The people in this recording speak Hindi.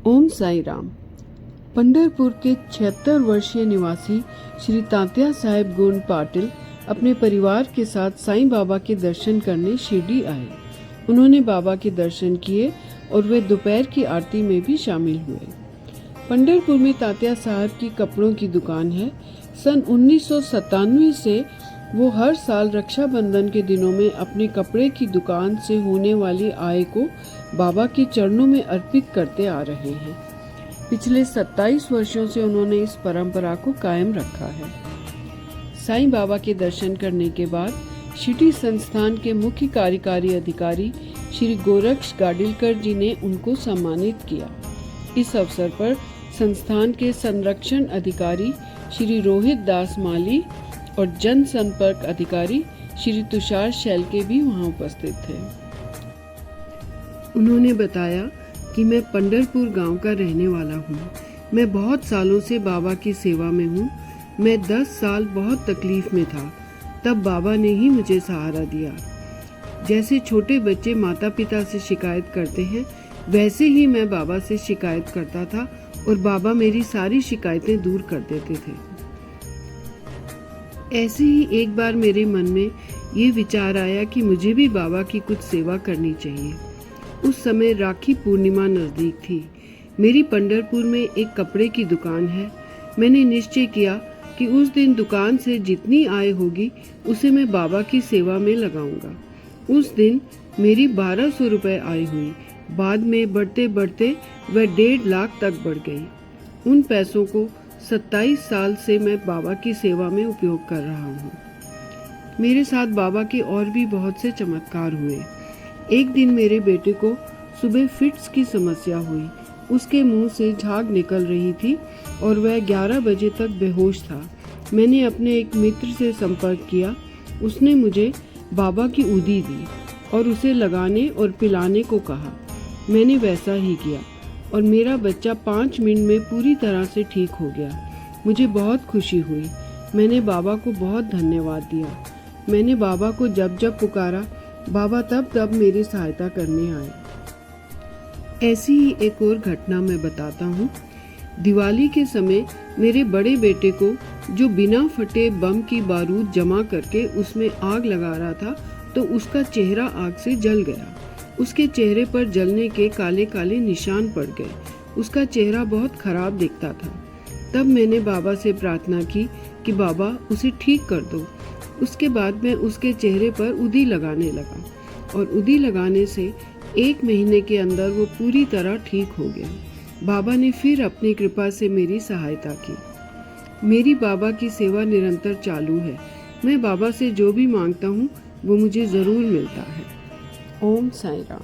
ओम साई राम। पंढरपुर के 76 वर्षीय निवासी श्री तात्या साहेब गोंड पाटिल अपने परिवार के साथ साईं बाबा के दर्शन करने शिरडी आए। उन्होंने बाबा के दर्शन किए और वे दोपहर की आरती में भी शामिल हुए। पंढरपुर में तात्या साहब की कपड़ों की दुकान है। सन 1997 से वो हर साल रक्षाबंधन के दिनों में अपने कपड़े की दुकान से होने वाली आय को बाबा के चरणों में अर्पित करते आ रहे हैं। पिछले 27 वर्षों से उन्होंने इस परंपरा को कायम रखा है। साईं बाबा के दर्शन करने के बाद शिरडी संस्थान के मुख्य कार्यकारी अधिकारी श्री गोरक्ष गाडिलकर जी ने उनको सम्मानित किया। इस अवसर पर संस्थान के संरक्षण अधिकारी श्री रोहित दास माली और जन संपर्क अधिकारी श्री तुषार शैलके भी वहां उपस्थित थे। उन्होंने बताया कि मैं पंढरपुर गांव का रहने वाला हूं। मैं बहुत सालों से बाबा की सेवा में हूं। मैं 10 साल बहुत तकलीफ में था, तब बाबा ने ही मुझे सहारा दिया। जैसे छोटे बच्चे माता पिता से शिकायत करते हैं, वैसे ही मैं बाबा से शिकायत करता था और बाबा मेरी सारी शिकायतें दूर कर देते थे। ऐसे ही एक बार मेरे मन में ये विचार आया कि मुझे भी बाबा की कुछ सेवा करनी चाहिए। उस समय राखी पूर्णिमा नज़दीक थी। मेरी पंढरपुर में एक कपड़े की दुकान है। मैंने निश्चय किया कि उस दिन दुकान से जितनी आय होगी उसे मैं बाबा की सेवा में लगाऊंगा। उस दिन मेरी 1200 रुपये आय हुई। बाद में बढ़ते बढ़ते वह 1.5 लाख तक बढ़ गई। उन पैसों को 27 साल से मैं बाबा की सेवा में उपयोग कर रहा हूँ। मेरे साथ बाबा के और भी बहुत से चमत्कार हुए। एक दिन मेरे बेटे को सुबह फिट्स की समस्या हुई। उसके मुंह से झाग निकल रही थी और वह 11 बजे तक बेहोश था। मैंने अपने एक मित्र से संपर्क किया। उसने मुझे बाबा की ऊदी दी और उसे लगाने और पिलाने को कहा। मैंने वैसा ही किया और मेरा बच्चा 5 मिनट में पूरी तरह से ठीक हो गया। मुझे बहुत खुशी हुई। मैंने बाबा को बहुत धन्यवाद दिया। मैंने बाबा को जब जब पुकारा, बाबा तब तब मेरी सहायता करने आए। ऐसी ही एक और घटना मैं बताता हूँ। दिवाली के समय मेरे बड़े बेटे को, जो बिना फटे बम की बारूद जमा करके उसमें आग लगा रहा था, तो उसका चेहरा आग से जल गया। उसके चेहरे पर जलने के काले काले निशान पड़ गए। उसका चेहरा बहुत खराब दिखता था। तब मैंने बाबा से प्रार्थना की कि बाबा उसे ठीक कर दो। उसके बाद मैं उसके चेहरे पर उदी लगाने लगा और उदी लगाने से 1 महीने के अंदर वो पूरी तरह ठीक हो गया। बाबा ने फिर अपनी कृपा से मेरी सहायता की। मेरी बाबा की सेवा निरंतर चालू है। मैं बाबा से जो भी मांगता हूँ वो मुझे ज़रूर मिलता है। ओम साई राम।